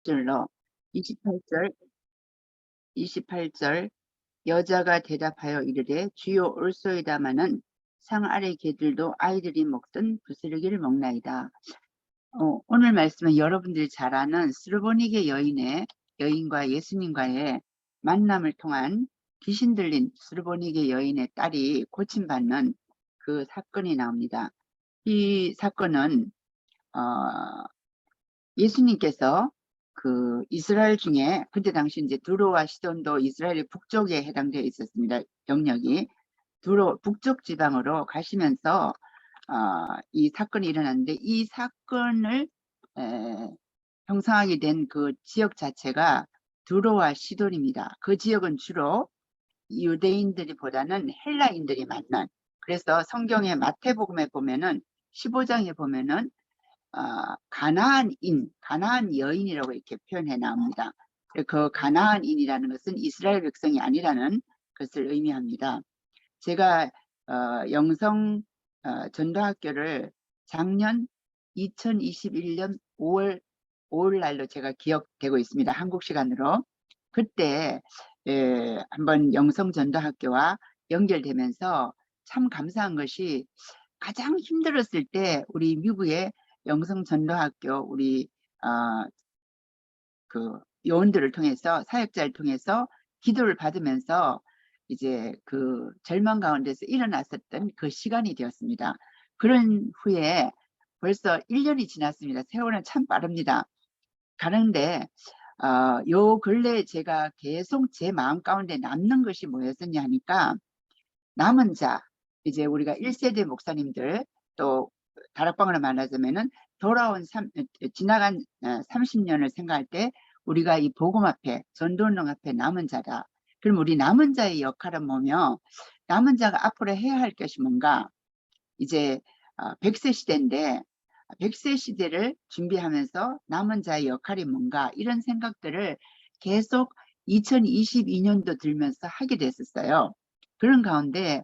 절로 28절 28절 여자가 대답하여 이르되 주여 옳소이다마는 상 아래 개들도 아이들이 먹던 부스러기를 먹나이다. 오늘 말씀은 여러분들이 잘 아는 스르보니게 여인과 예수님과의 만남을 통한 귀신 들린 스르보니게 여인의 딸이 고침받는 그 사건이 나옵니다. 이 사건은 예수님께서 그 이스라엘 중에 그때 당시 이제 두로와 시돈도 이스라엘의 북쪽에 해당되어 있었습니다. 영역이 북쪽 지방으로 가시면서 이 사건이 일어났는데 이 사건을 형성하게 된 그 지역 자체가 두로와 시돈입니다. 그 지역은 주로 유대인들보다는 헬라인들이 만난, 그래서 성경의 마태복음에 보면은 15장에 보면은 가나안 여인이라고 이렇게 표현해 나옵니다. 그 가나안인이라는 것은 이스라엘 백성이 아니라는 것을 의미합니다. 제가 영성 전도학교를 작년 2021년 5월 날로 제가 기억되고 있습니다. 한국 시간으로. 그때 한번 영성 전도학교와 연결되면서 참 감사한 것이 가장 힘들었을 때 우리 미국의 영성 전도학교 우리 그 요원들을 통해서 사역자를 통해서 기도를 받으면서 이제 그 절망 가운데서 일어났었던 그 시간이 되었습니다. 그런 후에 벌써 1년이 지났습니다. 세월은 참 빠릅니다. 가는데 요 근래 제가 계속 제 마음 가운데 남는 것이 뭐였었냐 하니까 남은 자, 이제 우리가 1세대 목사님들 또 다락방으로 말하자면은 지나간 30년을 생각할 때 우리가 이 복음 앞에 전도운동 앞에 남은 자다. 그럼 우리 남은 자의 역할은 뭐며 남은 자가 앞으로 해야 할 것이 뭔가. 이제 100세 시대인데 100세 시대를 준비하면서 남은 자의 역할이 뭔가, 이런 생각들을 계속 2022년도 들면서 하게 됐었어요. 그런 가운데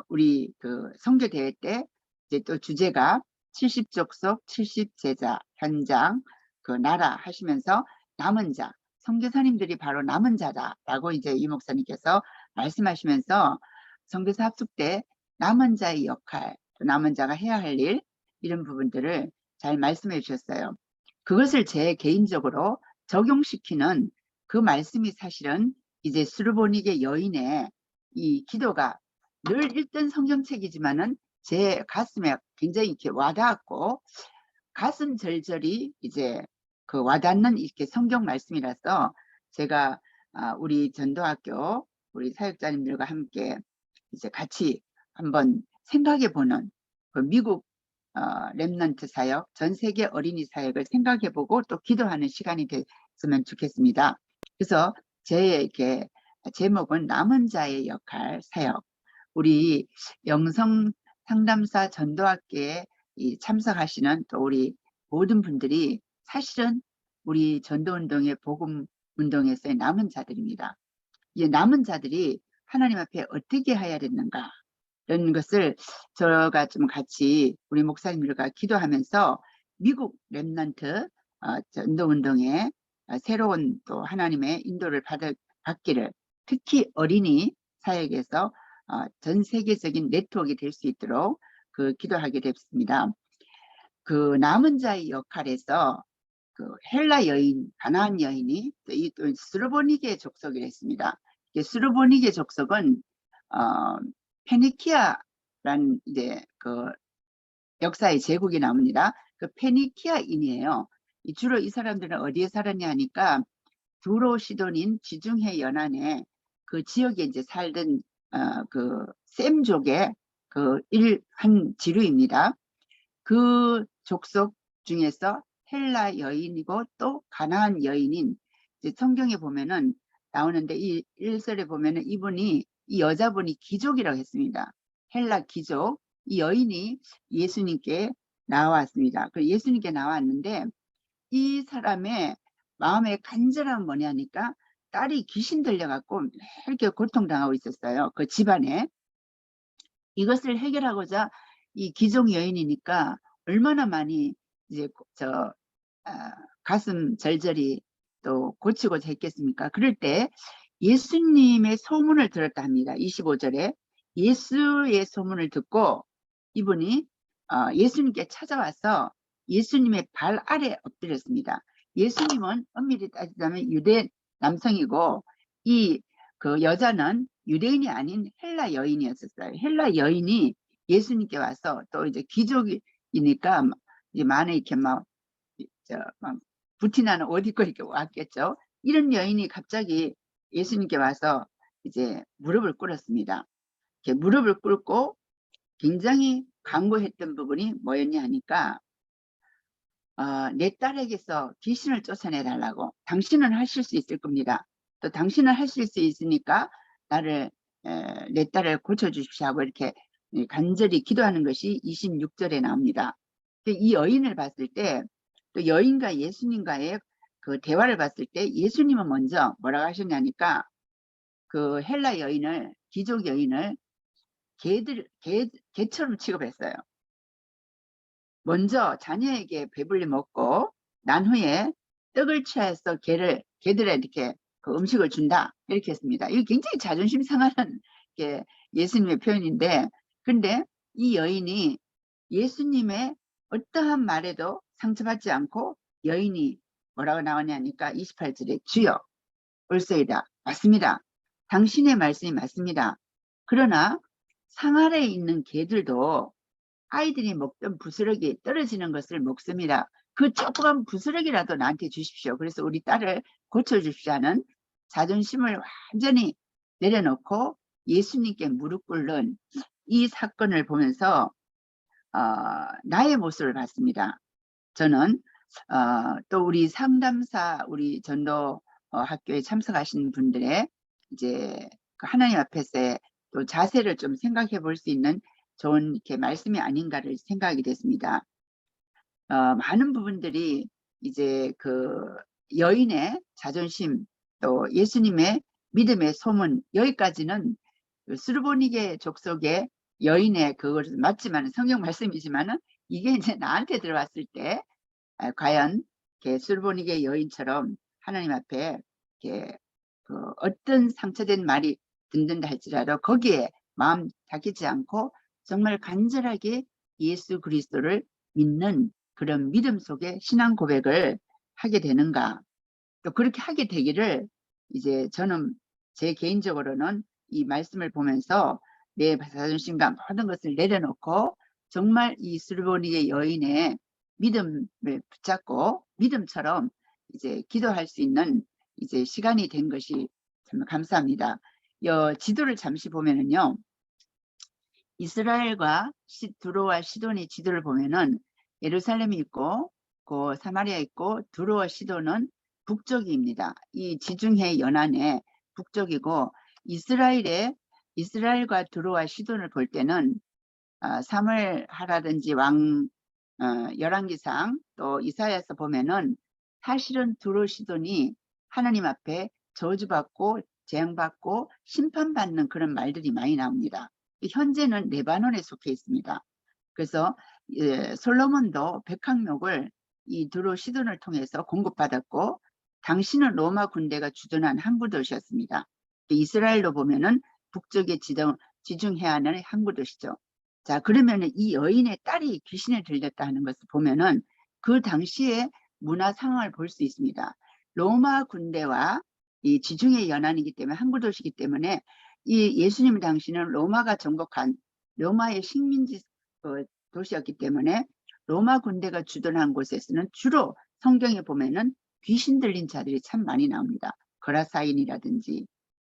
우리 그 선교 대회 때 이제 또 주제가 70족속 70제자 현장 그 나라 하시면서 남은 자, 선교사님들이 바로 남은 자다라고 이제 이 목사님께서 말씀하시면서 선교사 합숙 때 남은 자의 역할, 남은 자가 해야 할 일, 이런 부분들을 잘 말씀해 주셨어요. 그것을 제 개인적으로 적용시키는 그 말씀이 사실은 이제 스르보니게 여인의 이 기도가 늘 읽던 성경책이지만은 제 가슴에 굉장히 이렇게 와닿았고 가슴 절절히 이제 그 와닿는 이렇게 성경 말씀이라서 제가 우리 전도학교 우리 사역자님들과 함께 이제 같이 한번 생각해 보는 그 미국 렘넌트 사역, 전 세계 어린이 사역을 생각해 보고 또 기도하는 시간이 됐으면 좋겠습니다. 그래서 제 이렇게 제목은 남은 자의 역할 사역. 우리 영성 상담사 전도학교에 참석하시는 또 우리 모든 분들이 사실은 우리 전도운동의 복음운동에서의 남은 자들입니다. 이 남은 자들이 하나님 앞에 어떻게 해야 되는가, 이런 것을 저가 좀 같이 우리 목사님들과 기도하면서 미국 렘넌트 전도운동에 새로운 또 하나님의 인도를 받기를, 특히 어린이 사역에서 전 세계적인 네트워크가 될 수 있도록 그 기도하게 됐습니다. 그 남은 자의 역할에서 그 헬라 여인, 가나안 여인이 이 스르보니게 족속이라 했습니다. 스르보니게 족속은 페니키아란 이제 그 역사의 제국이 나옵니다. 그 페니키아인이에요. 주로 이 사람들은 어디에 살았냐 하니까 두로 시돈인 지중해 연안에 그 지역에 이제 살던 그 셈족의 그 한 지류입니다. 그 족속 중에서 헬라 여인이고 또 가나안 여인인, 이제 성경에 보면은 나오는데 이 1절에 보면은 이 여자분이 귀족이라고 했습니다. 헬라 귀족. 이 여인이 예수님께 나왔습니다. 그 예수님께 나왔는데 이 사람의 마음의 간절함은 뭐냐니까 딸이 귀신 들려갖고 이렇게 고통당하고 있었어요. 그 집안에. 이것을 해결하고자 이 귀족 여인이니까 얼마나 많이 이제 가슴 절절히 또 고치고자 했겠습니까? 그럴 때 예수님의 소문을 들었다 합니다. 25절에 예수의 소문을 듣고 이분이 예수님께 찾아와서 예수님의 발 아래 엎드렸습니다. 예수님은 엄밀히 따지자면 유대 남성이고 이 그 여자는 유대인이 아닌 헬라 여인이었었어요. 헬라 여인이 예수님께 와서 또 이제 귀족이니까 이제 만에 이렇게 막 부티나는 옷 입고 이렇게 왔겠죠. 이런 여인이 갑자기 예수님께 와서 이제 무릎을 꿇었습니다. 이렇게 무릎을 꿇고 굉장히 간구했던 부분이 뭐였냐 하니까 내 딸에게서 귀신을 쫓아내달라고. 당신은 하실 수 있을 겁니다. 또 당신은 하실 수 있으니까 내 딸을 고쳐주십시오 하고 이렇게 간절히 기도하는 것이 26절에 나옵니다. 이 여인을 봤을 때 또 여인과 예수님과의 그 대화를 봤을 때 예수님은 먼저 뭐라고 하셨냐니까 그 헬라 여인을 귀족 여인을 개처럼 취급했어요. 먼저 자녀에게 배불리 먹고 난 후에 떡을 취해서 개들에 이렇게 그 음식을 준다 이렇게 했습니다. 이거 굉장히 자존심 상하는 게 예수님의 표현인데 근데 이 여인이 예수님의 어떠한 말에도 상처받지 않고 여인이 뭐라고 나오냐니까 28절에 주여 올소이다. 맞습니다. 당신의 말씀이 맞습니다. 그러나 상 아래에 있는 개들도 아이들이 먹던 부스러기 떨어지는 것을 먹습니다. 그 조그만 부스러기라도 나한테 주십시오. 그래서 우리 딸을 고쳐주십시오 하는 자존심을 완전히 내려놓고 예수님께 무릎 꿇는 이 사건을 보면서 나의 모습을 봤습니다. 저는 또 우리 상담사 우리 전도 학교에 참석하신 분들의 이제 그 하나님 앞에서의 또 자세를 좀 생각해 볼 수 있는 좋은 이렇게 말씀이 아닌가를 생각이 됐습니다. 많은 부분들이 이제 그 여인의 자존심 또 예수님의 믿음의 소문 여기까지는 수르보니게 족속의 여인의 그것을 맞지만 성경 말씀이지만은 이게 이제 나한테 들어왔을 때 과연 수르보니게 여인처럼 하나님 앞에 그 어떤 상처된 말이 듣는다 할지라도 거기에 마음 닫히지 않고 정말 간절하게 예수 그리스도를 믿는 그런 믿음 속에 신앙 고백을 하게 되는가. 또 그렇게 하게 되기를 이제 저는 제 개인적으로는 이 말씀을 보면서 내 자존심과 모든 것을 내려놓고 정말 이 수르보니게 여인의 믿음을 붙잡고 믿음처럼 이제 기도할 수 있는 이제 시간이 된 것이 참 감사합니다. 지도를 잠시 보면은요. 이스라엘과 두로와 시돈의 지도를 보면은 예루살렘이 있고 그 사마리아 있고 두로와 시돈은 북쪽입니다. 이 지중해 연안의 북쪽이고 이스라엘과 두로와 시돈을 볼 때는 사무엘하라든지 열왕기상 또 이사야서 보면은 사실은 두로 시돈이 하나님 앞에 저주받고 재앙받고 심판받는 그런 말들이 많이 나옵니다. 현재는 레바논에 속해 있습니다. 그래서 솔로몬도 백항목을 이 두로 시돈을 통해서 공급받았고 당시는 로마 군대가 주둔한 항구 도시였습니다. 이스라엘로 보면은 북쪽의 지중해안의 항구 도시죠. 자, 그러면은 이 여인의 딸이 귀신에 들렸다 하는 것을 보면은 그 당시의 문화 상황을 볼 수 있습니다. 로마 군대와 이 지중해 연안이기 때문에 항구 도시이기 때문에 이 예수님 당시는 로마가 정복한 로마의 식민지 도시였기 때문에 로마 군대가 주둔한 곳에서는 주로 성경에 보면은 귀신 들린 자들이 참 많이 나옵니다. 거라사인이라든지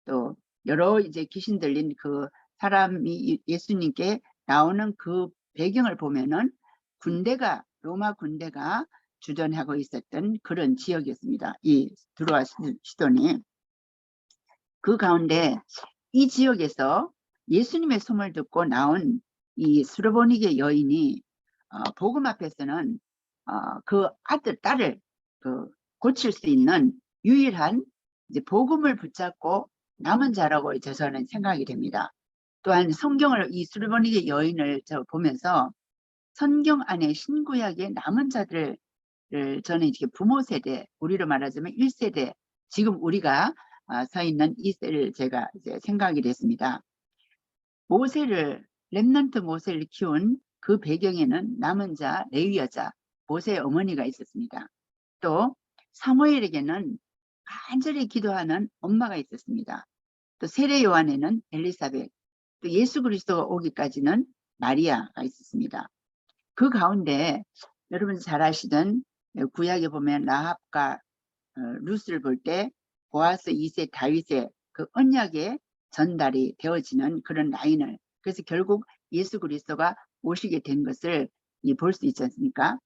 또 여러 이제 귀신 들린 그 사람이 예수님께 나오는 그 배경을 보면은 로마 군대가 주둔하고 있었던 그런 지역이었습니다. 이 두로와 시돈이. 그 가운데 이 지역에서 예수님의 소문을 듣고 나온 이 수르보니게 여인이 복음 앞에서는 그 딸을 고칠 수 있는 유일한 이제 복음을 붙잡고 남은 자라고 저는 생각이 됩니다. 또한 성경을 이 수르보니게 여인을 보면서 성경 안에 신구약의 남은 자들을 저는 이렇게 부모 세대, 우리로 말하자면 1세대, 지금 우리가 서 있는 이 세를 제가 이제 생각이 됐습니다. 렘넌트 모세를 키운 그 배경에는 남은 자, 레위 여자, 모세의 어머니가 있었습니다. 또 사무엘에게는 간절히 기도하는 엄마가 있었습니다. 또 세례 요한에는 엘리사벳, 또 예수 그리스도가 오기까지는 마리아가 있었습니다. 그 가운데 여러분 잘 아시던 구약에 보면 라합과 룻을 볼 때 보아스 2세 다윗의 그 언약의 전달이 되어지는 그런 라인을, 그래서 결국 예수 그리스도가 오시게 된 것을 볼 수 있지 않습니까?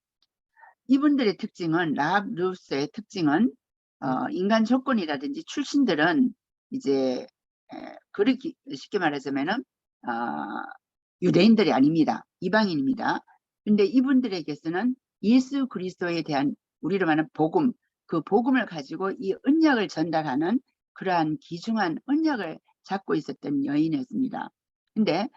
이분들의 특징은, 라합 룻의 특징은 인간 조건이라든지 출신들은 이제 그렇게 쉽게 말하자면은 유대인들이 아닙니다. 이방인입니다. 근데 이분들에게서는 예수 그리스도에 대한 우리로 말하는 복음, 그 복음을 가지고 이 언약을 전달하는 그러한 귀중한 언약을 잡고 있었던 여인이었습니다. 근데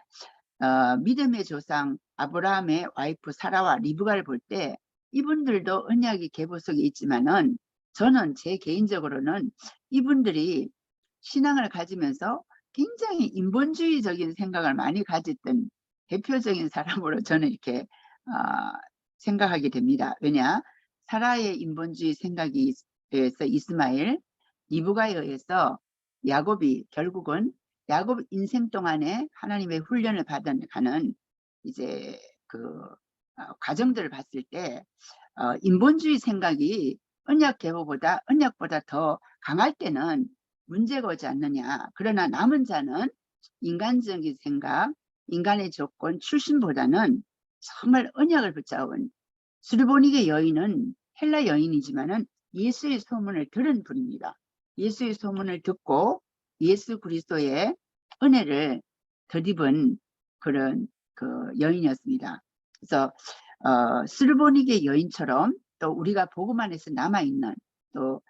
믿음의 조상 아브라함의 와이프 사라와 리브가를 볼 때 이분들도 언약이 계보 속에 있지만은, 저는 제 개인적으로는 이분들이 신앙을 가지면서 굉장히 인본주의적인 생각을 많이 가졌던 대표적인 사람으로 저는 이렇게 생각하게 됩니다. 왜냐? 사라의 인본주의 생각이 의해서 이스마엘, 리브가에 의해서 야곱이 결국은 야곱 인생 동안에 하나님의 훈련을 받아가는 이제 그 과정들을 봤을 때 인본주의 생각이 언약보다 더 강할 때는 문제가 오지 않느냐. 그러나 남은 자는 인간적인 생각, 인간의 조건, 출신보다는 정말 언약을 붙잡은 수르보니게 여인은 헬라 여인이지만은 예수의 소문을 들은 분입니다. 예수의 소문을 듣고 예수 그리스도의 은혜를 덧입은 그런 그 여인이었습니다. 그래서 수르보니게 여인처럼 또 우리가 복음 안에서 남아있는 또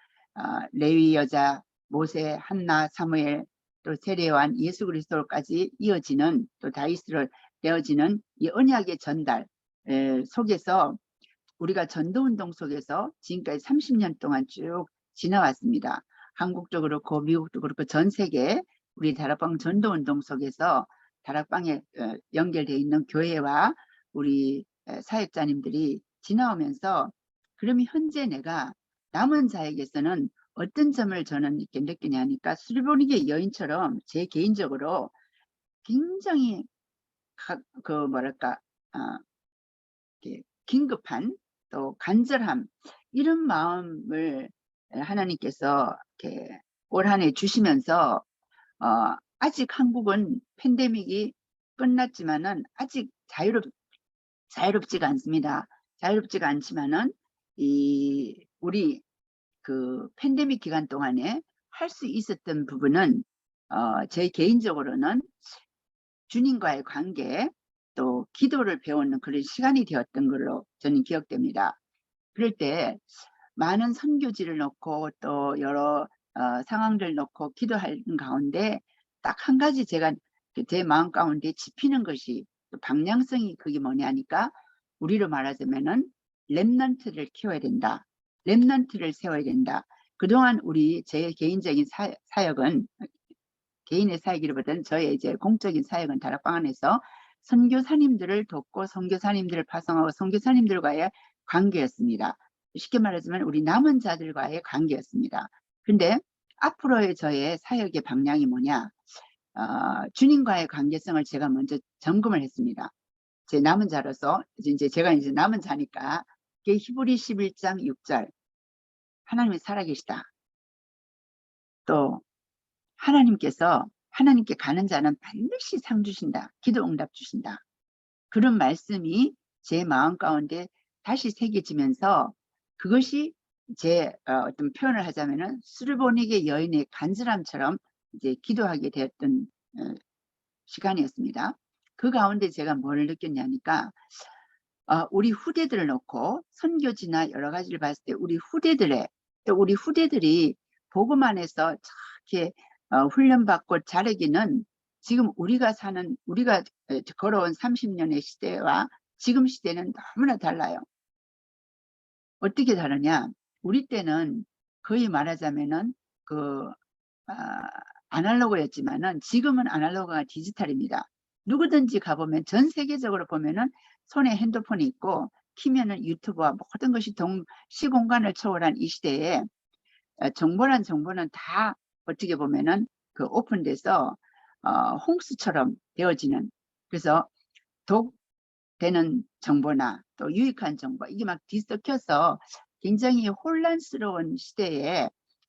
레위 여자, 모세, 한나, 사무엘, 또 세례요한, 예수 그리스도까지 이어지는, 또 다윗으로 되어지는 이 언약의 전달 속에서 우리가 전도운동 속에서 지금까지 30년 동안 쭉 지나왔습니다. 한국도 그렇고 미국도 그렇고 전 세계 우리 다락방 전도운동 속에서 다락방에 연결되어 있는 교회와 우리 사역자님들이 지나오면서, 그러면 현재 내가 남은 자에게서는 어떤 점을 저는 이렇게 느끼냐니까, 수르보니게 여인처럼 제 개인적으로 굉장히 그 뭐랄까 긴급한 또 간절함, 이런 마음을 하나님께서 이렇게 올 한 해 주시면서 아직 한국은 팬데믹이 끝났지만은 아직 자유롭지가 않습니다. 자유롭지가 않지만은 우리 그 팬데믹 기간 동안에 할 수 있었던 부분은 제 개인적으로는 주님과의 관계, 또 기도를 배우는 그런 시간이 되었던 걸로 저는 기억됩니다. 그럴 때 많은 선교지를 놓고 또 여러 상황들 놓고 기도하는 가운데 딱 한 가지 제가 제 마음 가운데 짚히는 것이, 방향성이 그게 뭐냐니까, 우리로 말하자면은 렘넌트를 키워야 된다. 렘넌트를 세워야 된다. 그동안 제 개인적인 사역은, 개인의 사역이라보다는 저의 이제 공적인 사역은 다락방 안에서 선교사님들을 돕고 선교사님들을 파송하고 선교사님들과의 관계였습니다. 쉽게 말하자면 우리 남은 자들과의 관계였습니다. 근데 앞으로의 저의 사역의 방향이 뭐냐? 주님과의 관계성을 제가 먼저 점검을 했습니다. 제 남은 자로서 제가 이제 남은 자니까, 히브리 11장 6절 하나님이 살아계시다. 또 하나님께 가는 자는 반드시 상 주신다. 기도 응답 주신다. 그런 말씀이 제 마음 가운데 다시 새겨지면서, 그것이 제 어떤 표현을 하자면은 수르보니게 여인의 간절함처럼 이제 기도하게 되었던 시간이었습니다. 그 가운데 제가 뭘 느꼈냐니까, 우리 후대들을 놓고 선교지나 여러 가지를 봤을 때 우리 후대들이 복음 안에서 이렇게 훈련받고 자라기는, 지금 우리가 걸어온 30년의 시대와 지금 시대는 너무나 달라요. 어떻게 다르냐? 우리 때는 거의 말하자면은 아날로그였지만은 지금은 아날로그가 디지털입니다. 누구든지 가보면 전 세계적으로 보면은 손에 핸드폰이 있고 키면은 유튜브와 모든 것이 시공간을 초월한 이 시대에 정보는 다 어떻게 보면은 오픈돼서 홍수처럼 되어지는, 그래서 독되는 정보나 또 유익한 정보 이게 막 뒤섞여서 굉장히 혼란스러운 시대에,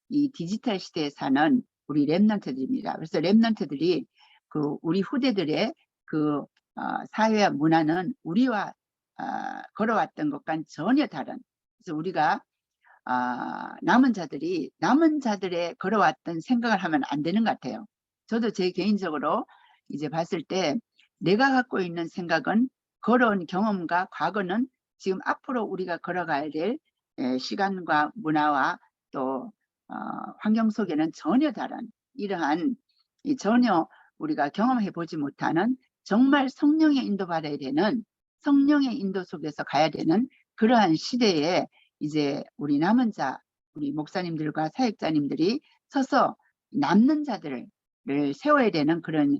이 디지털 시대에 사는 우리 랩런트들입니다. 그래서 랩런트들이 우리 후대들의 사회와 문화는 우리와 걸어왔던 것과는 전혀 다른, 그래서 우리가 남은 자들의 걸어왔던 생각을 하면 안 되는 것 같아요. 저도 제 개인적으로 이제 봤을 때 내가 갖고 있는 생각은, 걸어온 경험과 과거는 지금 앞으로 우리가 걸어가야 될 시간과 문화와 또 환경 속에는 전혀 다른, 이러한 전혀 우리가 경험해 보지 못하는, 정말 성령의 인도받아야 되는, 성령의 인도 속에서 가야 되는 그러한 시대에 이제 우리 남은 자, 우리 목사님들과 사역자님들이 서서 남는 자들을 세워야 되는 그런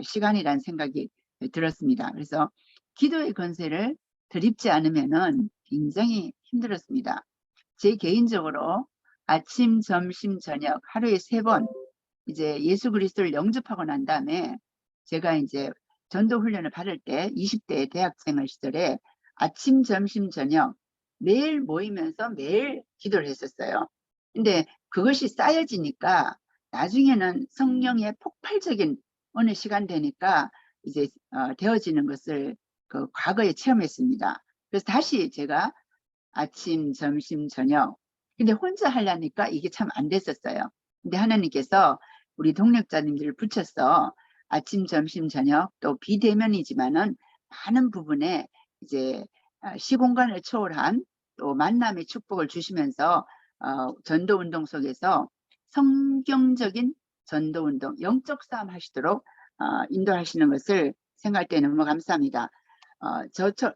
시간이라는 생각이 들었습니다. 그래서 기도의 권세를 드립지 않으면은 굉장히 힘들었습니다. 제 개인적으로 아침, 점심, 저녁 하루에 3번 이제 예수 그리스도를 영접하고 난 다음에, 제가 이제 전도 훈련을 받을 때 20대 대학생활 시절에 아침, 점심, 저녁 매일 모이면서 매일 기도를 했었어요. 근데 그것이 쌓여지니까 나중에는 성령의 폭발적인 어느 시간 되니까 이제 되어지는 것을 과거에 체험했습니다. 그래서 다시 제가 아침, 점심, 저녁, 근데 혼자 하려니까 이게 참 안 됐었어요. 근데 하나님께서 우리 동력자님들을 붙여서 아침, 점심, 저녁 또 비대면이지만은 많은 부분에 이제 시공간을 초월한 또 만남의 축복을 주시면서 전도운동 속에서 성경적인 전도운동, 영적 싸움 하시도록 인도하시는 것을 생각할 때 너무 감사합니다.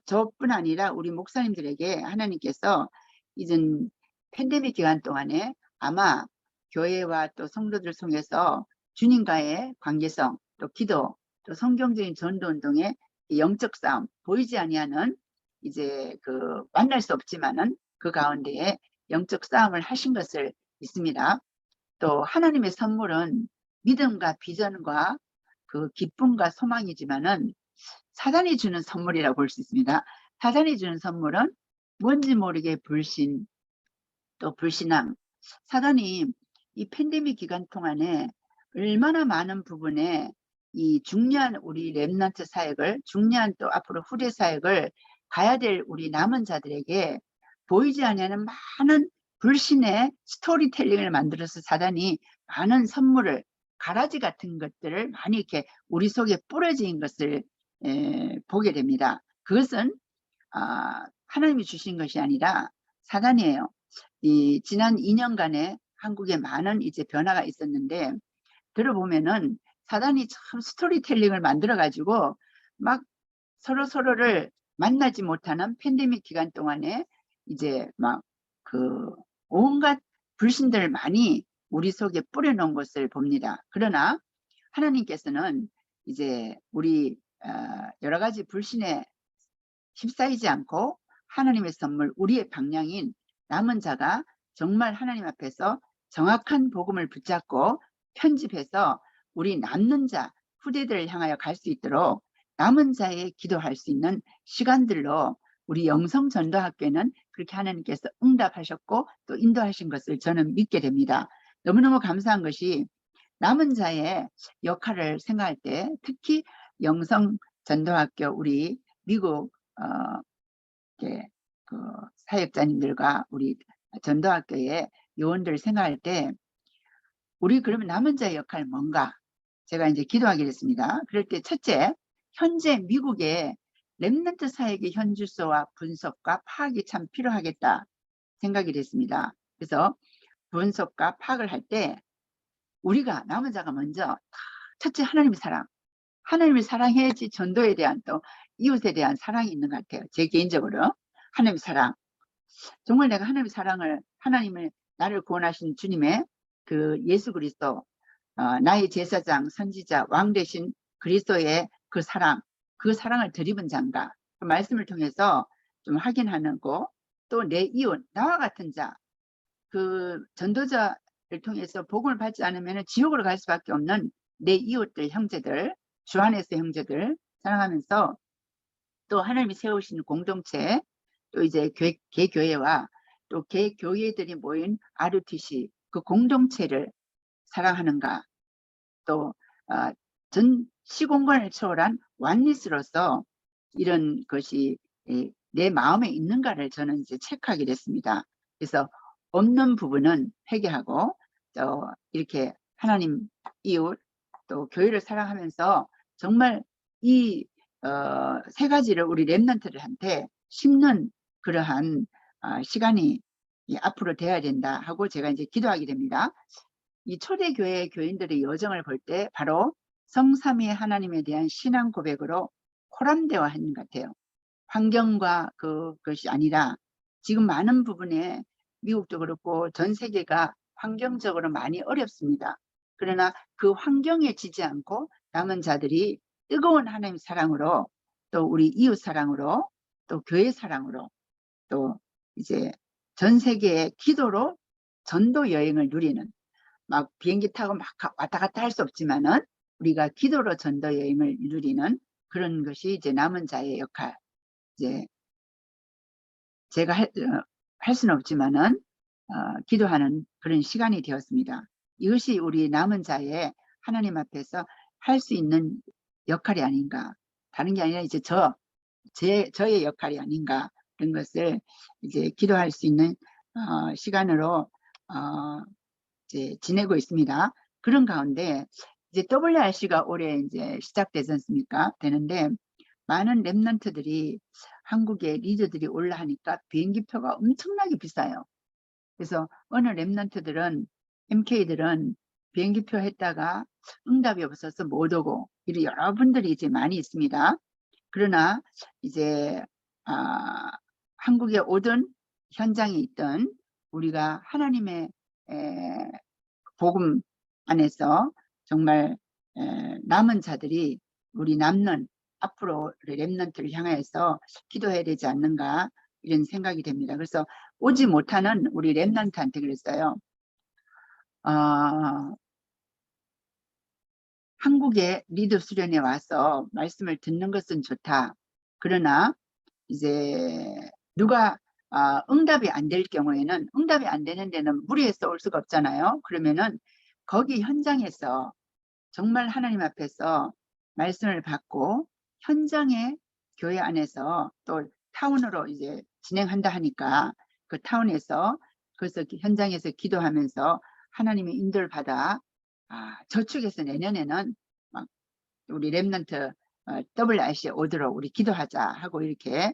저뿐 아니라 우리 목사님들에게 하나님께서 이젠 팬데믹 기간 동안에 아마 교회와 또 성도들 통해서 주님과의 관계성, 또 기도, 또 성경적인 전도운동의 영적 싸움, 보이지 아니하는 이제 만날 수 없지만은 그 가운데에 영적 싸움을 하신 것을 믿습니다. 또 하나님의 선물은 믿음과 비전과 기쁨과 소망이지만은 사단이 주는 선물이라고 볼 수 있습니다. 사단이 주는 선물은 뭔지 모르게 불신, 또 불신앙. 사단이 이 팬데믹 기간 동안에 얼마나 많은 부분에 이 중요한 우리 랩넌트 사역을, 중요한 또 앞으로 후대 사역을 가야 될 우리 남은 자들에게 보이지 않는 많은 불신의 스토리텔링을 만들어서 사단이 많은 선물을, 가라지 같은 것들을 많이 이렇게 우리 속에 뿌려진 것을 보게 됩니다. 그것은 하나님이 주신 것이 아니라 사단이에요. 이 지난 2년간에 한국에 많은 이제 변화가 있었는데, 들어보면은 사단이 참 스토리텔링을 만들어 가지고 막 서로를 만나지 못하는 팬데믹 기간 동안에 이제 막 온갖 불신들을 많이 우리 속에 뿌려놓은 것을 봅니다. 그러나 하나님께서는 이제 우리 여러 가지 불신에 휩싸이지 않고 하나님의 선물, 우리의 방향인 남은 자가 정말 하나님 앞에서 정확한 복음을 붙잡고 편집해서 우리 남는 자, 후대들을 향하여 갈 수 있도록 남은 자의 기도할 수 있는 시간들로 우리 영성전도학교는 그렇게 하나님께서 응답하셨고 또 인도하신 것을 저는 믿게 됩니다. 너무너무 감사한 것이 남은 자의 역할을 생각할 때, 특히 영성전도학교 우리 미국 사역자님들과 우리 전도학교의 요원들 생각할 때, 우리 그러면 남은 자의 역할 뭔가? 제가 이제 기도하게 됐습니다. 그럴 때 첫째, 현재 미국의 렘넌트 사역의 현주소와 분석과 파악이 참 필요하겠다 생각이 됐습니다. 그래서 분석과 파악을 할 때 우리가 남은 자가 먼저 첫째 하나님을 사랑해야지 전도에 대한 또 이웃에 대한 사랑이 있는 것 같아요. 제 개인적으로 하나님 사랑. 정말 내가 하나님의 사랑을, 하나님을 나를 구원하신 주님의 그 예수 그리스도, 나의 제사장, 선지자, 왕 되신 그리스도의 그 사랑, 그 사랑을 덜입은 자인가? 그 말씀을 통해서 좀 확인하고, 또 내 이웃, 나와 같은 자, 그 전도자를 통해서 복음을 받지 않으면 지옥으로 갈 수밖에 없는 내 이웃들, 형제들, 주 안에서 형제들 사랑하면서, 또 하나님이 세우신 공동체, 또 이제 개교회와 또 개교회들이 모인 RUTC 그 공동체를 사랑하는가, 또 전 시공간을 초월한 완리스로서 이런 것이 내 마음에 있는가를 저는 이제 체크하게 됐습니다. 그래서 없는 부분은 회개하고, 이렇게 하나님, 이웃, 또 교회를 사랑하면서 정말 이 세 가지를 우리 랩런트들한테 심는 그러한 시간이 앞으로 돼야 된다 하고 제가 이제 기도하게 됩니다. 이 초대교회 교인들의 여정을 볼 때 바로 성삼위의 하나님에 대한 신앙 고백으로 코람대화하는 것 같아요. 환경과 그것이 아니라 지금 많은 부분에 미국도 그렇고 전 세계가 환경적으로 많이 어렵습니다. 그러나 그 환경에 지지 않고 남은 자들이 뜨거운 하나님 사랑으로, 또 우리 이웃 사랑으로, 또 교회 사랑으로, 또 이제 전 세계의 기도로 전도 여행을 누리는, 막 비행기 타고 막 왔다 갔다 할 수 없지만은 우리가 기도로 전도 여행을 누리는 그런 것이 이제 남은 자의 역할. 이제 제가 할 수는 없지만은 기도하는 그런 시간이 되었습니다. 이것이 우리 남은 자의 하나님 앞에서 할 수 있는 역할이 아닌가. 다른 게 아니라 이제 저의 역할이 아닌가. 그런 것을 이제 기도할 수 있는 시간으로 이제 지내고 있습니다. 그런 가운데 이제 WRC가 올해 이제 시작되지 않습니까? 되는데 많은 랩런트들이 한국의 리더들이 올라 하니까 비행기표가 엄청나게 비싸요. 그래서 어느 랩런트들은, MK들은 비행기표 했다가 응답이 없어서 못 오고, 이런 여러분들이 이제 많이 있습니다. 그러나 이제 한국에 오든 현장에 있든 우리가 하나님의 복음 안에서 정말 남은 자들이, 우리 남는 앞으로 랩런트를 향해서 기도해야 되지 않는가, 이런 생각이 됩니다. 그래서 오지 못하는 우리 랩런트한테 그랬어요. 한국의 리더 수련회 와서 말씀을 듣는 것은 좋다. 그러나 이제 누가 응답이 안 될 경우에는, 응답이 안 되는 데는 무리해서 올 수가 없잖아요. 그러면은 거기 현장에서 정말 하나님 앞에서 말씀을 받고 현장의 교회 안에서 또 타운으로 이제 진행한다 하니까 그 타운에서, 그래서 현장에서 기도하면서 하나님의 인도를 받아 저축해서 내년에는 막 우리 랩런트 WRC에 오도록 우리 기도하자 하고 이렇게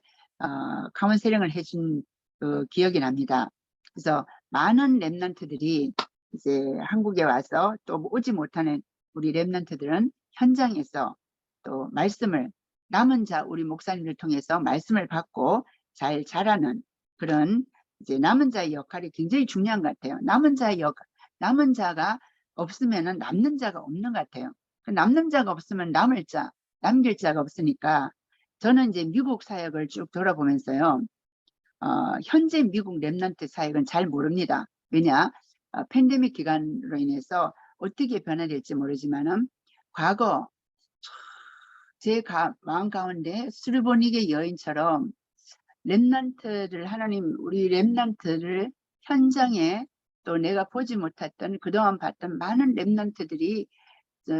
카운셀링을 해준 그 기억이 납니다. 그래서 많은 랩런트들이 이제 한국에 와서 또 오지 못하는 우리 랩런트들은 현장에서 또 말씀을, 남은 자 우리 목사님들 통해서 말씀을 받고 잘 자라는 그런 이제 남은 자의 역할이 굉장히 중요한 것 같아요. 남은 자가 없으면은 남는 자가 없는 것 같아요. 남는 자가 없으면 남길 자가 없으니까 저는 이제 미국 사역을 쭉 돌아보면서요. 현재 미국 랩런트 사역은 잘 모릅니다. 왜냐? 팬데믹 기간으로 인해서 어떻게 변화될지 모르지만은 과거 제 마음 가운데 수르보닉의 여인처럼 랩런트를, 하나님 우리 랩런트를 현장에, 또 내가 보지 못했던 그동안 봤던 많은 랩런트들이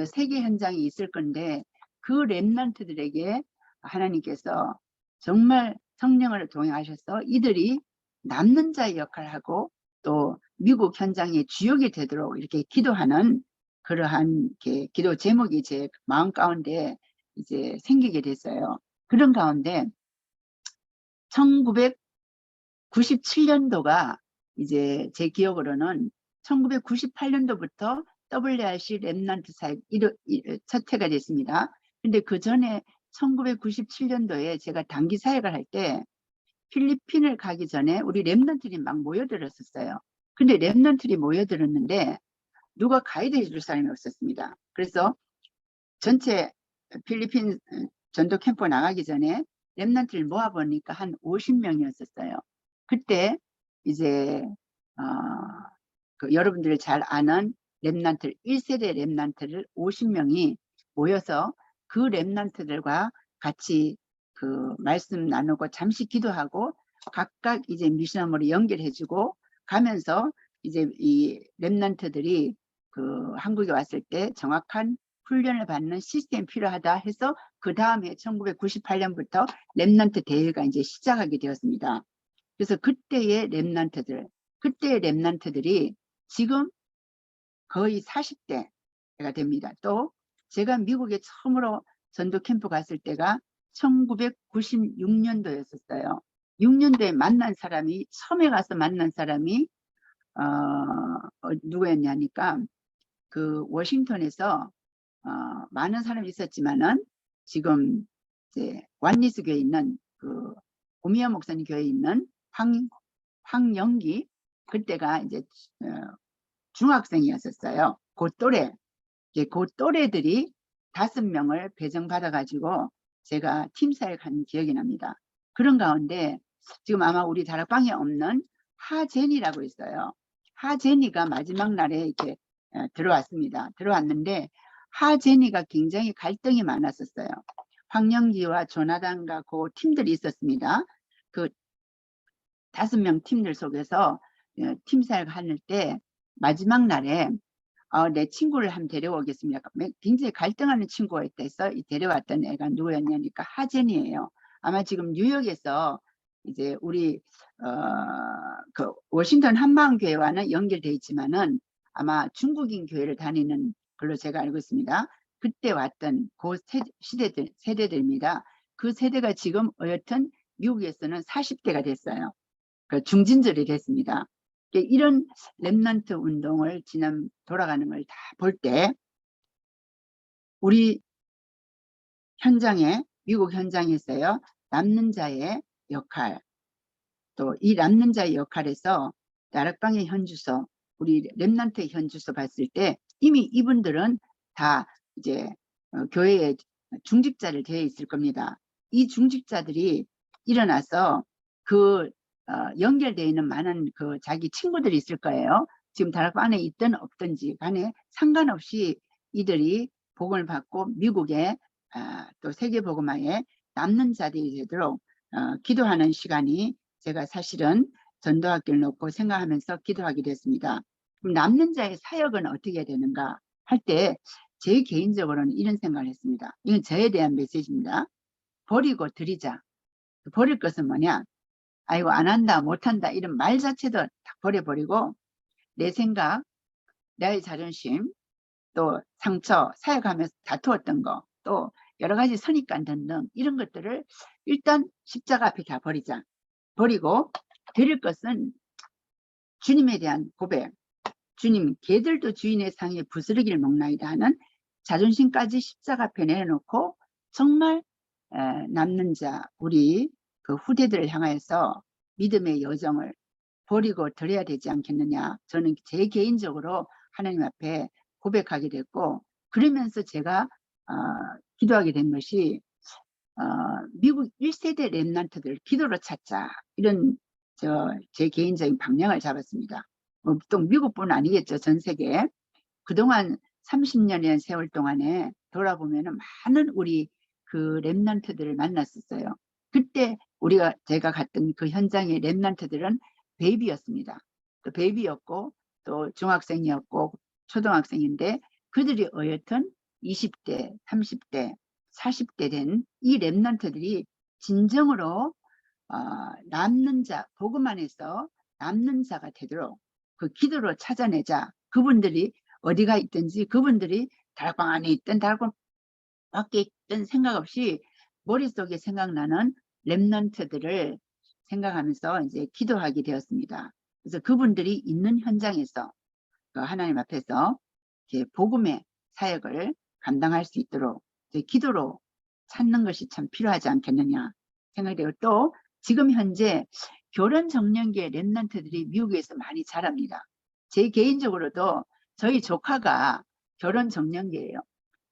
세계 현장에 있을 건데 그 랩런트들에게 하나님께서 정말 성령을 동행하셔서 이들이 남는 자의 역할을 하고 또 미국 현장의 주역이 되도록 이렇게 기도하는 그러한 기도 제목이 제 마음 가운데 이제 생기게 됐어요. 그런 가운데 1997년도가 이제 제 기억으로는 1998년도부터 WRC 랩런트 사역 첫 해가 됐습니다. 근데 그 전에 1997년도에 제가 단기 사역을 할 때 필리핀을 가기 전에 우리 랩런트들이 막 모여들었었어요. 근데 랩런트들이 모여들었는데 누가 가이드 해줄 사람이 없었습니다. 그래서 전체 필리핀 전도 캠프 나가기 전에 랩런트를 모아보니까 한 50명이었었어요. 그때 이제 그 여러분들이 잘 아는 랩런트 1세대 랩런트를 50명이 모여서 그 랩런트들과 같이 그 말씀 나누고 잠시 기도하고 각각 이제 미션으로 연결해주고 가면서 이제 이 랩런트들이 그 한국에 왔을 때 정확한 훈련을 받는 시스템이 필요하다 해서 그 다음에 1998년부터 랩런트 대회가 이제 시작하게 되었습니다. 그래서 그때의 랩런트들이 지금 거의 40대가 됩니다. 또 제가 미국에 처음으로 전도 캠프 갔을 때가 1996년도였었어요. 6년도에 만난 사람이 처음에 가서 만난 사람이 누구였냐니까 그 워싱턴에서 많은 사람이 있었지만은 지금 이제 완리스 교회에 있는 그 오미야 목사님 교회에 있는 황영기 그때가 이제 중학생이었었어요. 그 또래 그 또래들이 5명을 배정받아가지고 제가 팀사에 간 기억이 납니다. 그런 가운데 지금 아마 우리 다락방에 없는 하제니라고 있어요. 하제니가 마지막 날에 이렇게 들어왔습니다. 들어왔는데 하제니가 굉장히 갈등이 많았었어요. 황영기와 조나단과 그 팀들이 있었습니다. 그 5명 팀들 속에서 팀사를 하는 때 마지막 날에 내 친구를 한번 데려오겠습니다. 굉장히 갈등하는 친구가 있다 해서 데려왔던 애가 누구였냐니까 하젠이에요. 아마 지금 뉴욕에서 이제 우리 그 워싱턴 한마음교회와는 연결돼 있지만은 아마 중국인 교회를 다니는 걸로 제가 알고 있습니다. 그때 왔던 그 세대들입니다. 그 세대가 지금 어여튼 미국에서는 40대가 됐어요. 그 중진절이 됐습니다. 이런 랩런트 운동을 지난 돌아가는 걸 다 볼 때 우리 현장에 미국 현장에서요 남는 자의 역할 또 이 남는 자의 역할에서 다락방의 현주소 우리 랩런트의 현주소 봤을 때 이미 이분들은 다 이제 교회에 중직자를 되어 있을 겁니다. 이 중직자들이 일어나서 그 연결되어 있는 많은 그 자기 친구들이 있을 거예요. 지금 다락방 안에 있든 없든지 간에 상관없이 이들이 복음을 받고 미국에 또 세계복음화에 남는 자들이 되도록 기도하는 시간이 제가 사실은 전도학교를 놓고 생각하면서 기도하게 됐습니다. 그럼 남는 자의 사역은 어떻게 되는가 할 때 제 개인적으로는 이런 생각을 했습니다. 이건 저에 대한 메시지입니다. 버리고 드리자. 버릴 것은 뭐냐? 아이고 안 한다 못한다 이런 말 자체도 다 버려버리고 내 생각, 나의 자존심, 또 상처, 사역하면서 다투었던 거, 또 여러 가지 선입관 등등 이런 것들을 일단 십자가 앞에 다 버리자. 버리고 드릴 것은 주님에 대한 고백. 주님, 개들도 주인의 상에 부스러기를 먹나이다 하는 자존심까지 십자가 앞에 내놓고 정말 남는 자, 우리 그 후대들을 향해서 믿음의 여정을 버리고 드려야 되지 않겠느냐. 저는 제 개인적으로 하나님 앞에 고백하게 됐고 그러면서 제가 기도하게 된 것이 미국 1세대 랩런트들 기도로 찾자 이런 제 개인적인 방향을 잡았습니다. 또 미국뿐 아니겠죠. 전 세계. 그동안 30년의 세월 동안에 돌아보면 많은 우리 그 랩런트들을 만났었어요. 그때 제가 갔던 그 현장의 랩런트들은 베이비였습니다. 또 베이비였고 또 중학생이었고 초등학생인데 그들이 어여튼 20대, 30대, 40대 된 이 랩런트들이 진정으로 남는 자, 복음 안에서 남는 자가 되도록 그 기도로 찾아내자. 그분들이 어디가 있든지 그분들이 다락방 안에 있든 다락방 밖에 있든 생각 없이 머릿속에 생각나는 랩런트들을 생각하면서 이제 기도하게 되었습니다. 그래서 그분들이 있는 현장에서 하나님 앞에서 복음의 사역을 감당할 수 있도록 기도로 찾는 것이 참 필요하지 않겠느냐 생각되고 또 지금 현재 결혼 정년기의 랩런트들이 미국에서 많이 자랍니다. 제 개인적으로도 저희 조카가 결혼 정년기예요.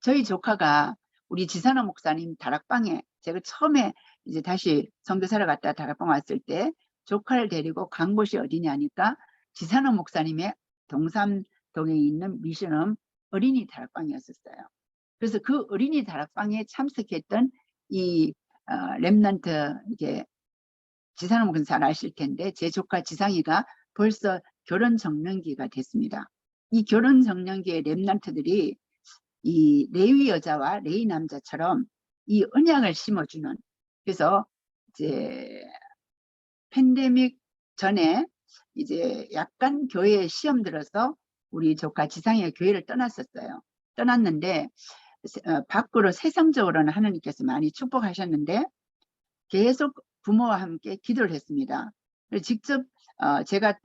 저희 조카가 우리 지산호 목사님 다락방에 제가 처음에 이제 다시 선교사를 갔다 다락방 왔을 때 조카를 데리고 간 곳이 어디냐니까 지산호 목사님의 동삼동에 있는 미션홈 어린이 다락방이었었어요. 그래서 그 어린이 다락방에 참석했던 이 랩런트 이게 지상을 목은 잘 아실 텐데 제 조카 지상이가 벌써 결혼 정년기가 됐습니다. 이 결혼 정년기의 랩런트들이 이 레위 여자와 레위 남자처럼 이 언약을 심어주는, 그래서 이제 팬데믹 전에 이제 약간 교회에 시험 들어서 우리 조카 지상이가 교회를 떠났었어요. 떠났는데 밖으로 세상적으로는 하나님께서 많이 축복하셨는데 계속 부모와 함께 기도를 했습니다. 직접 제가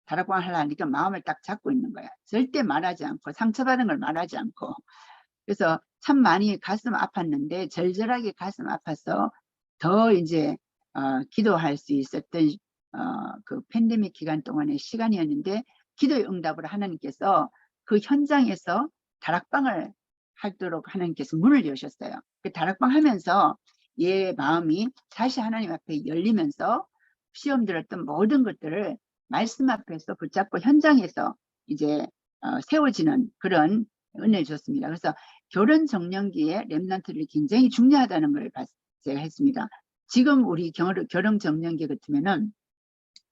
다락방 하려니까 마음을 딱 잡고 있는 거야. 절대 말하지 않고 상처받은 걸 말하지 않고. 그래서 참 많이 가슴 아팠는데 절절하게 가슴 아파서 더 이제 기도할 수 있었던 그 팬데믹 기간 동안의 시간이었는데 기도의 응답을 하나님께서 그 현장에서 다락방을 하도록 하나님께서 문을 여셨어요. 그 다락방 하면서 얘 마음이 다시 하나님 앞에 열리면서 시험 들었던 모든 것들을 말씀 앞에서 붙잡고 현장에서 이제 세워지는 그런 은혜를 줬습니다. 그래서 결혼 정년기에 랩런트들이 굉장히 중요하다는 걸 제가 했습니다. 지금 우리 결혼 정년기 같으면은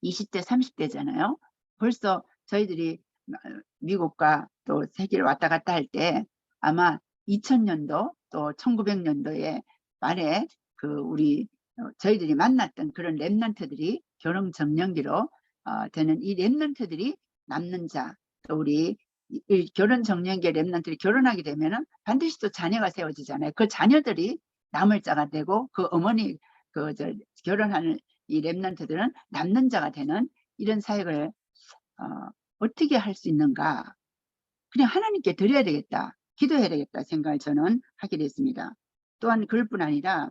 20대, 30대잖아요. 벌써 저희들이 미국과 또 세계를 왔다 갔다 할 때 아마 2000년도 또 1900년도에 말에 그 우리 저희들이 만났던 그런 랩런트들이 결혼 정년기로 되는 이 랩런트들이 남는 자, 또 우리 이 결혼 정년기 랩런트들이 결혼하게 되면은 반드시 또 자녀가 세워지잖아요. 그 자녀들이 남을 자가 되고 그 어머니 결혼하는 이 랩런트들은 남는 자가 되는 이런 사역을 어떻게 할 수 있는가? 그냥 하나님께 드려야 되겠다, 기도해야 되겠다 생각을 저는 하게 됐습니다. 또한 그럴뿐 아니라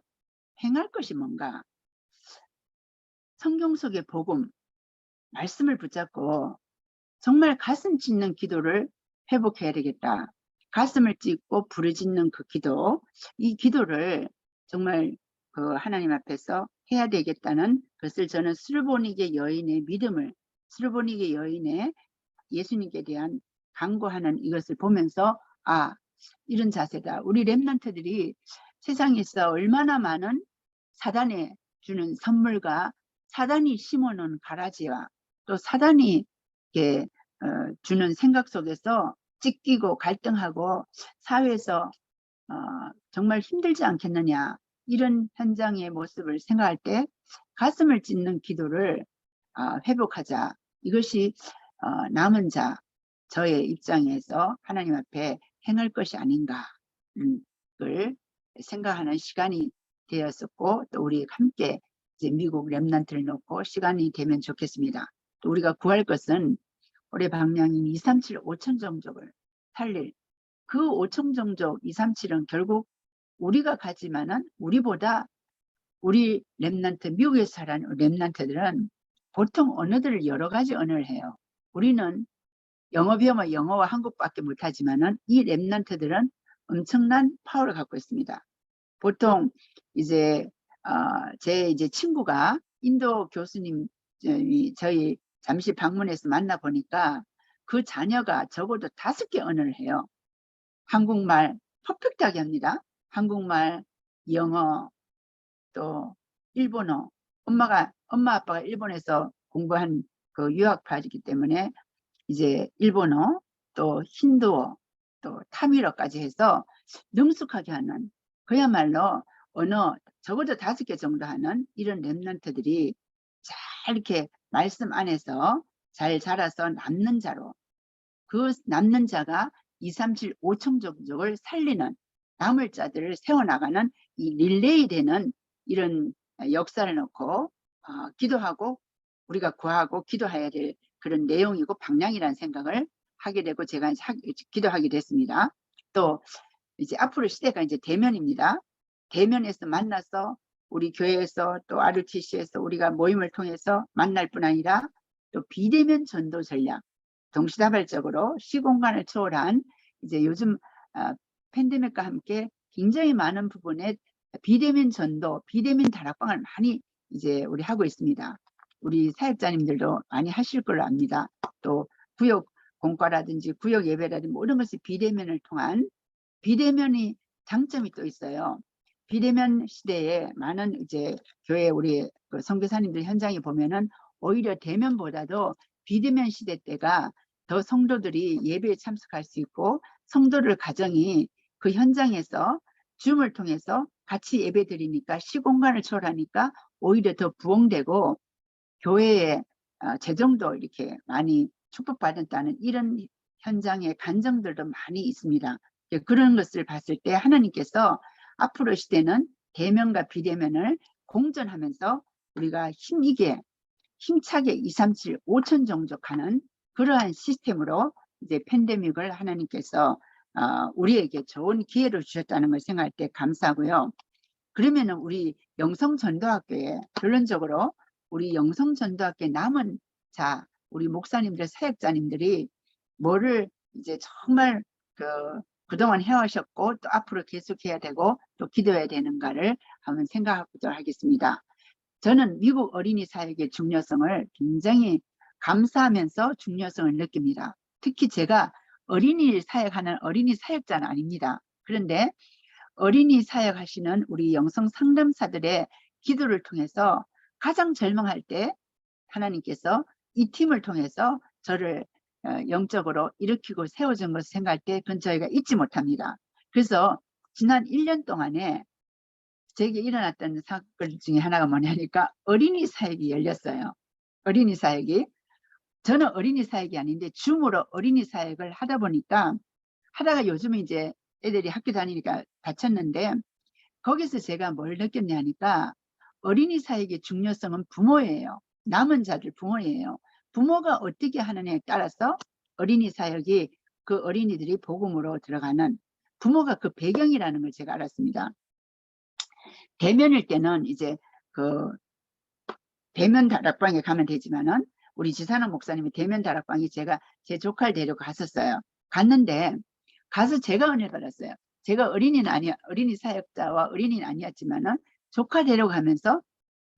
행할 것이 뭔가, 성경 속의 복음, 말씀을 붙잡고 정말 가슴 찢는 기도를 회복해야 되겠다. 가슴을 찢고 부르짖는 그 기도, 이 기도를 정말 그 하나님 앞에서 해야 되겠다는 것을 저는 스르보니게 여인의 믿음을, 스르보니게 여인의 예수님께 대한 간구하는 이것을 보면서 이런 자세다. 우리 랩런트들이 세상에서 얼마나 많은 사단에 주는 선물과 사단이 심어놓은 가라지와 또 사단이 주는 생각 속에서 찢기고 갈등하고 사회에서 정말 힘들지 않겠느냐, 이런 현장의 모습을 생각할 때 가슴을 찢는 기도를 회복하자. 이것이 남은 자 저의 입장에서 하나님 앞에 행할 것이 아닌가 를 생각하는 시간이 되었었고, 또 우리 함께 이제 미국 랩런트를 놓고 시간이 되면 좋겠습니다. 또 우리가 구할 것은 올해 방향인 237 5천 종족을 살릴, 그 5천 종족 237은 결국 우리가 가지만은 우리보다 우리 랩런트, 미국에서 자란 랩런트들은 보통 언어들을 여러 가지 언어를 해요. 우리는 영어 배우면 영어와 한국밖에 못하지만은 이 랩런트들은 엄청난 파워를 갖고 있습니다. 보통 이제 제 이제 친구가 인도 교수님 저희 잠시 방문해서 만나 보니까 그 자녀가 적어도 5개 언어를 해요. 한국말 퍼펙트하게 합니다. 한국말, 영어, 또 일본어. 엄마 아빠가 일본에서 공부한 그 유학파이기 때문에 이제 일본어, 또 힌두어, 또 타밀어까지 해서 능숙하게 하는, 그야말로 언어 적어도 5개 정도 하는 이런 랩런트들이 잘 이렇게 말씀 안에서 잘 자라서 남는 자로, 그 남는 자가 237 5천 종족을 살리는, 남을 자들을 세워나가는 이 릴레이 되는 이런 역사를 놓고 기도하고 우리가 구하고 기도해야 될 그런 내용이고 방향이라는 생각을 하게 되고 제가 기도하게 됐습니다. 또 이제 앞으로 시대가 이제 대면입니다. 대면에서 만나서 우리 교회에서 또 RUTC에서 우리가 모임을 통해서 만날 뿐 아니라 또 비대면 전도 전략, 동시다발적으로 시공간을 초월한 이제 요즘 팬데믹과 함께 굉장히 많은 부분에 비대면 전도, 비대면 다락방을 많이 이제 우리 하고 있습니다. 우리 사역자님들도 많이 하실 걸로 압니다. 또 구역 공과라든지 구역 예배라든지 모든 것이 비대면을 통한 비대면이 장점이 또 있어요. 비대면 시대에 많은 이제 교회 우리 그 선교사님들 현장에 보면은 오히려 대면보다도 비대면 시대 때가 더 성도들이 예배에 참석할 수 있고 성도들 가정이 그 현장에서 줌을 통해서 같이 예배 드리니까 시공간을 초월하니까 오히려 더 부흥되고 교회의 재정도 이렇게 많이 축복받았다는 이런 현장의 간증들도 많이 있습니다. 그런 것을 봤을 때 하나님께서 앞으로 시대는 대면과 비대면을 공존하면서 우리가 힘차게 237, 5천 종족하는 그러한 시스템으로 이제 팬데믹을 하나님께서 우리에게 좋은 기회를 주셨다는 걸 생각할 때 감사하고요. 그러면은 우리 영성전도학교에 결론적으로 우리 영성전도학교에 남은 자, 우리 목사님들, 사역자님들이 뭐를 이제 정말 그동안 해오셨고 또 앞으로 계속해야 되고 또 기도해야 되는가를 한번 생각하도록 하겠습니다. 저는 미국 어린이 사역의 중요성을 굉장히 감사하면서 중요성을 느낍니다. 특히 제가 어린이 사역하는 어린이 사역자는 아닙니다. 그런데 어린이 사역하시는 우리 영성 상담사들의 기도를 통해서 가장 절망할 때 하나님께서 이 팀을 통해서 저를 영적으로 일으키고 세워준 것을 생각할 때 그건 저희가 잊지 못합니다. 그래서 지난 1년 동안에 제게 일어났던 사건 중에 하나가 뭐냐니까 어린이 사역이 열렸어요. 어린이 사역이. 저는 어린이 사역이 아닌데 줌으로 어린이 사역을 하다 보니까 하다가 요즘에 이제 애들이 학교 다니니까 다쳤는데 거기서 제가 뭘 느꼈냐니까 어린이 사역의 중요성은 부모예요. 남은 자들 부모예요. 부모가 어떻게 하느냐에 따라서 어린이 사역이 그 어린이들이 복음으로 들어가는 부모가 그 배경이라는 걸 제가 알았습니다. 대면일 때는 이제 그 대면 다락방에 가면 되지만은 우리 지산한 목사님이 대면 다락방에 제가 제 조카를 데리고 갔었어요. 갔는데 가서 제가 은혜 받았어요. 제가 어린이 사역자와 어린이는 아니었지만은 조카 데려가면서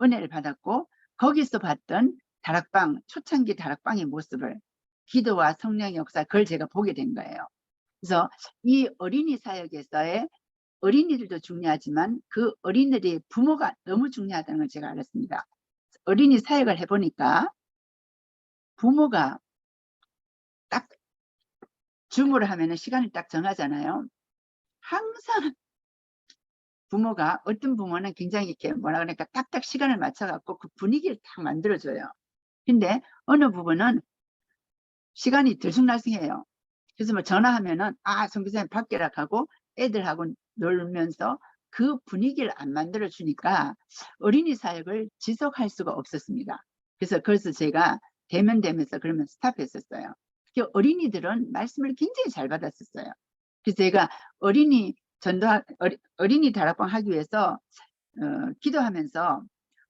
은혜를 받았고 거기서 봤던 다락방, 초창기 다락방의 모습을 기도와 성령의 역사 그걸 제가 보게 된 거예요. 그래서 이 어린이 사역에서의 어린이들도 중요하지만 그 어린이들의 부모가 너무 중요하다는 걸 제가 알았습니다. 어린이 사역을 해보니까 부모가 딱 줌으로 하면 시간을 딱 정하잖아요. 항상 부모가 어떤 부모는 굉장히 이렇게 뭐라 그러니까 딱딱 시간을 맞춰갖고 그 분위기를 딱 만들어줘요. 근데 어느 부분은 시간이 들쑥날쑥해요. 그래서 뭐 전화하면은 선교사님 밖에라 하고 애들하고 놀면서 그 분위기를 안 만들어 주니까 어린이 사역을 지속할 수가 없었습니다. 그래서 제가 대면되면서 그러면 스탑했었어요. 어린이들은 말씀을 굉장히 잘 받았었어요. 그래서 제가 어린이 다락방 하기 위해서 기도하면서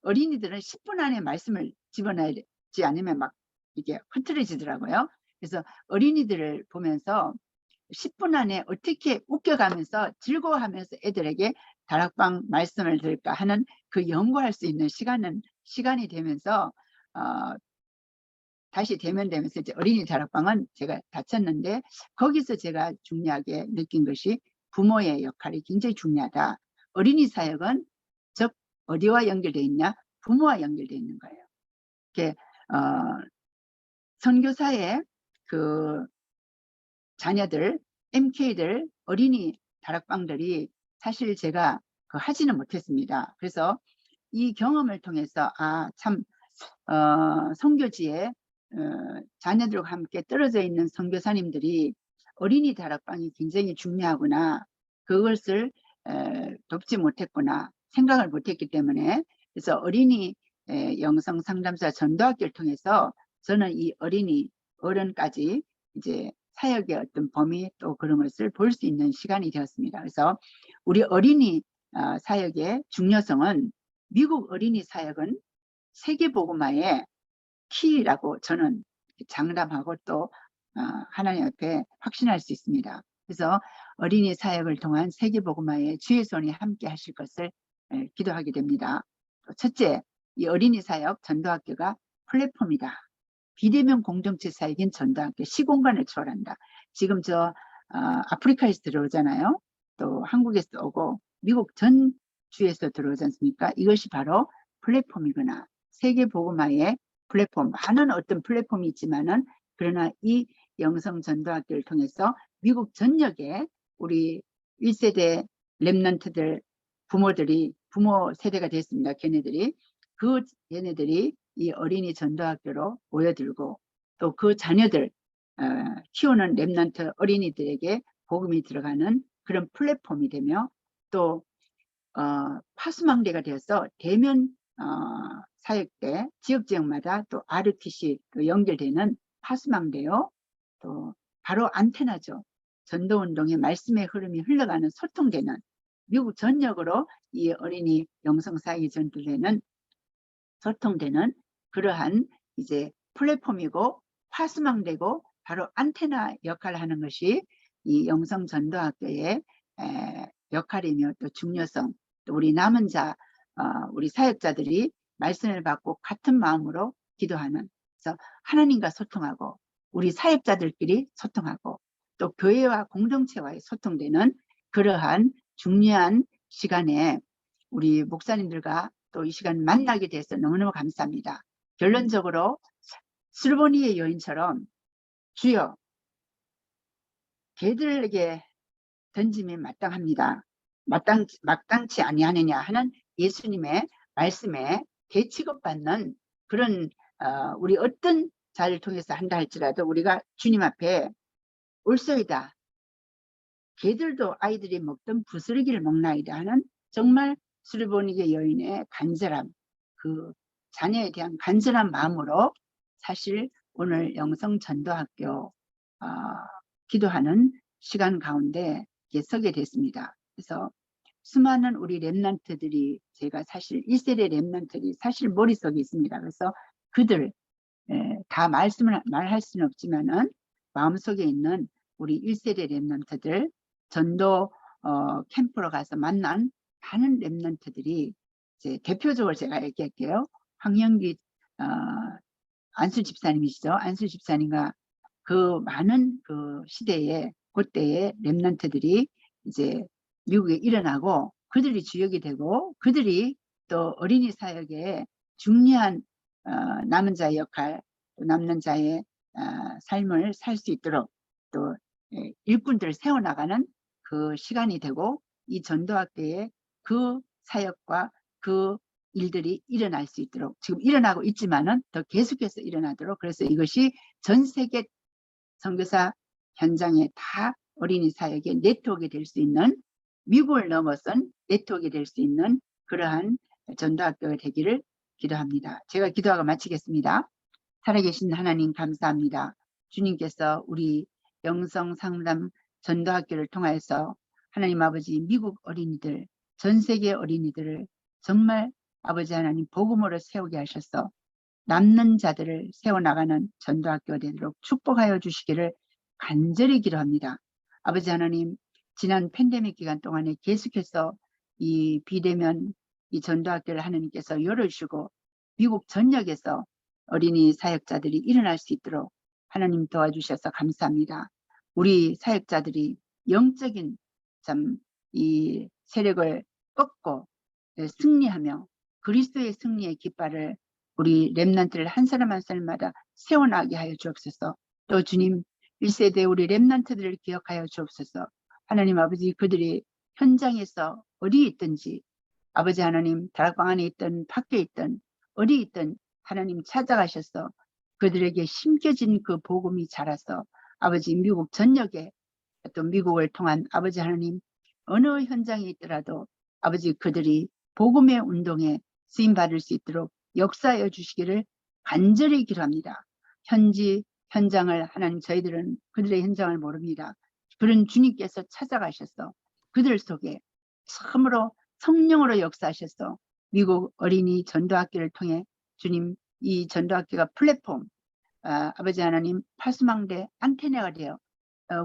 어린이들은 10분 안에 말씀을 집어넣지 않으면 막 이게 흐트러지더라고요. 그래서 어린이들을 보면서 10분 안에 어떻게 웃겨가면서 즐거워하면서 애들에게 다락방 말씀을 들을까 하는 그 연구할 수 있는 시간이 되면서 다시 대면되면서 이제 어린이 다락방은 제가 다쳤는데 거기서 제가 중요하게 느낀 것이 부모의 역할이 굉장히 중요하다. 어린이 사역은 즉 어디와 연결되어 있냐? 부모와 연결되어 있는 거예요. 이렇게 선교사의 그 자녀들, MK들, 어린이 다락방들이 사실 제가 하지는 못했습니다. 그래서 이 경험을 통해서 참 선교지에 자녀들과 함께 떨어져 있는 선교사님들이 어린이 다락방이 굉장히 중요하구나. 그것을 돕지 못했구나. 생각을 못했기 때문에 그래서 어린이 영성 상담사 전도학교를 통해서 저는 이 어린이 어른까지 이제 사역의 어떤 범위 또 그런 것을 볼 수 있는 시간이 되었습니다. 그래서 우리 어린이 사역의 중요성은 미국 어린이 사역은 세계복음화의 키라고 저는 장담하고 또 하나님 앞에 확신할 수 있습니다. 그래서 어린이 사역을 통한 세계복음화에 주의 손이 함께 하실 것을 기도하게 됩니다. 첫째, 이 어린이 사역 전도학교가 플랫폼이다. 비대면 공동체 사역인 전도학교, 시공간을 초월한다. 지금 아프리카에서 들어오잖아요. 또 한국에서 오고 미국 전 주에서 들어오지 않습니까? 이것이 바로 플랫폼이구나. 세계복음화의 플랫폼, 많은 어떤 플랫폼이 있지만은 그러나 이 영성 전도학교를 통해서 미국 전역에 우리 1세대 랩런트들 부모들이 부모 세대가 됐습니다. 걔네들이 이 어린이 전도학교로 모여들고 또 그 자녀들 키우는 랩런트 어린이들에게 복음이 들어가는 그런 플랫폼이 되며 또 파수망대가 되어서 대면 사역 때 지역마다 또 RTC 또 연결되는 파수망대요. 또 바로 안테나죠. 전도운동의 말씀의 흐름이 흘러가는 소통되는 미국 전역으로 이 어린이 영성사역이 전도되는 소통되는 그러한 이제 플랫폼이고 파수망대고 바로 안테나 역할을 하는 것이 이 영성전도학교의 역할이며 또 중요성, 또 우리 남은 우리 사역자들이 말씀을 받고 같은 마음으로 기도하는, 그래서 하나님과 소통하고 우리 사역자들끼리 소통하고 또 교회와 공동체와의 소통되는 그러한 중요한 시간에 우리 목사님들과 또 이 시간 만나게 돼서 너무너무 감사합니다. 결론적으로 술보니의 여인처럼 주여 개들에게 던짐이 마땅합니다. 마땅치 아니하느냐 하는 예수님의 말씀에 개 취급받는 그런 우리 어떤 자를 통해서 한다 할지라도 우리가 주님 앞에 올소이다. 개들도 아이들이 먹던 부스러기를 먹나이다 하는 정말 술보니의 여인의 간절함, 그 자녀에 대한 간절한 마음으로 사실 오늘 영성전도학교 기도하는 시간 가운데 서게 됐습니다. 그래서 수많은 우리 랩런트들이 제가 사실 1세대 랩런트들이 사실 머릿속에 있습니다. 그래서 그들 다 말할 수는 없지만은 마음속에 있는 우리 1세대 랩런트들 전도 캠프로 가서 만난 많은 랩런트들이 이제 대표적으로 제가 얘기할게요. 황영기 안수 집사님이시죠. 안수 집사님과 그 많은 그 시대에 그때의 랩런트들이 이제 미국에 일어나고 그들이 주역이 되고 그들이 또 어린이 사역에 중요한 남은 자의 역할, 또 남는 자의 삶을 살 수 있도록 또 일꾼들을 세워나가는 그 시간이 되고 이 전도학교에 그 사역과 그 일들이 일어날 수 있도록 지금 일어나고 있지만은 더 계속해서 일어나도록 그래서 이것이 전 세계 선교사 현장에 다 어린이 사역의 네트워크가 될 수 있는 미국을 넘어선 네트워크가 될 수 있는 그러한 전도학교가 되기를 기도합니다. 제가 기도하고 마치겠습니다. 살아계신 하나님 감사합니다. 주님께서 우리 영성상담 전도학교를 통해서 하나님 아버지 미국 어린이들 전 세계 어린이들을 정말 아버지 하나님 복음으로 세우게 하셔서 남는 자들을 세워나가는 전도학교가 되도록 축복하여 주시기를 간절히 기도합니다. 아버지 하나님 지난 팬데믹 기간 동안에 계속해서 이 비대면 이 전도학교를 하나님께서 열어주시고 미국 전역에서 어린이 사역자들이 일어날 수 있도록 하나님 도와주셔서 감사합니다. 우리 사역자들이 영적인 참 이 세력을 꺾고 승리하며 그리스도의 승리의 깃발을 우리 랩런트를 한 사람 한 사람마다 세워나게 하여 주옵소서. 또 주님 1세대 우리 랩런트들을 기억하여 주옵소서. 하나님 아버지 그들이 현장에서 어디 있든지 아버지 하나님 다락방 안에 있든 밖에 있든 어디 있든 하나님 찾아가셔서 그들에게 심겨진 그 복음이 자라서 아버지 미국 전역에 또 미국을 통한 아버지 하나님 어느 현장에 있더라도 아버지 그들이 복음의 운동에 쓰임받을 수 있도록 역사하여 주시기를 간절히 기도합니다. 현장을 하나님 저희들은 그들의 현장을 모릅니다. 그런 주님께서 찾아가셔서 그들 속에 참으로 성령으로 역사하셔서 미국 어린이 전도학교를 통해 주님, 이 전도학교가 플랫폼, 아버지 하나님 파수망대 안테나가 되어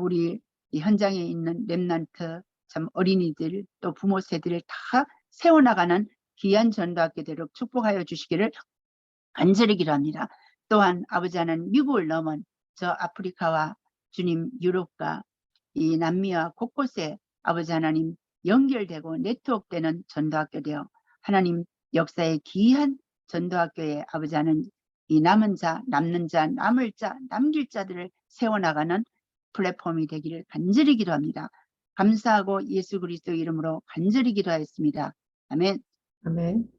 우리 이 현장에 있는 렘넌트, 참 어린이들 또 부모 세대를 다 세워나가는 귀한 전도학교 되도록 축복하여 주시기를 간절히 기도합니다. 또한 아버지 하나님 미국을 넘은 저 아프리카와 주님 유럽과 이 남미와 곳곳에 아버지 하나님 연결되고 네트워크되는 전도학교 되어 하나님 역사의 귀한 전도학교에 아버지 하나님 이 남은 자, 남는 자, 남을 자, 남길 자들을 세워나가는 플랫폼이 되기를 간절히 기도합니다. 감사하고 예수 그리스도 이름으로 간절히 기도하였습니다. 아멘. 아멘.